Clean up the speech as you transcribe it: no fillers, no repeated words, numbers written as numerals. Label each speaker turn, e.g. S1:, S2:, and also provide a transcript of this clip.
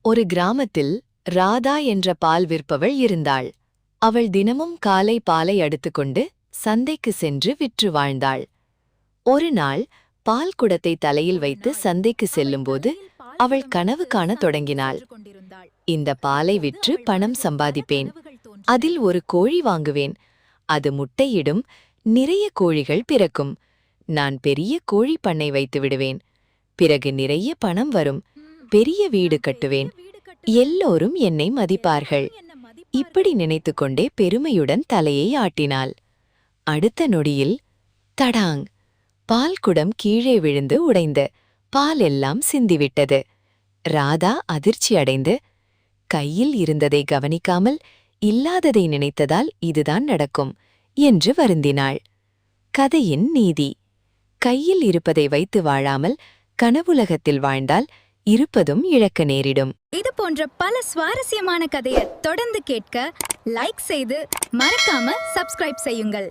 S1: ஒரு கிராமத்தில் ராதா என்ற பால் விற்பவள் இருந்தாள். அவள் தினமும் காலை பாலை அடுத்துக்கொண்டு சந்தைக்கு சென்று விற்று வாழ்ந்தாள். ஒரு நாள் பால் குடத்தை தலையில் வைத்து சந்தைக்கு செல்லும்போது அவள் கனவு காணத் தொடங்கினாள். இந்த பாலை விற்று பணம் சம்பாதிப்பேன், அதில் ஒரு கோழி வாங்குவேன், அது முட்டையிடும், நிறைய கோழிகள் பிறக்கும், நான் பெரிய கோழி பண்ணை வைத்து விடுவேன், பிறகு நிறைய பணம் வரும், பெரிய வீடு கட்டுவேன், எல்லோரும் என்னை மதிப்பார்கள். இப்படி நினைத்துக்கொண்டே பெருமையுடன் தலையை ஆட்டினாள். அடுத்த நொடியில் தடாங்! பால் குடம் கீழே விழுந்து உடைந்து பால் எல்லாம் சிந்திவிட்டது. ராதா அதிர்ச்சியடைந்து கையில் இருந்ததை கவனிக்காமல் இல்லாததை நினைத்ததால் இதுதான் நடக்கும் என்று வருந்தினாள். கதையின் நீதி: கையில் இருப்பதை வைத்து வாழாமல் கனவுலகத்தில் வாழ்ந்தால் இருப்பதும் இழக்க நேரிடும்.
S2: இது போன்ற பல சுவாரஸ்யமான கதையை தொடர்ந்து கேட்க லைக் செய்து மறக்காம சப்ஸ்கிரைப் செய்யுங்கள்.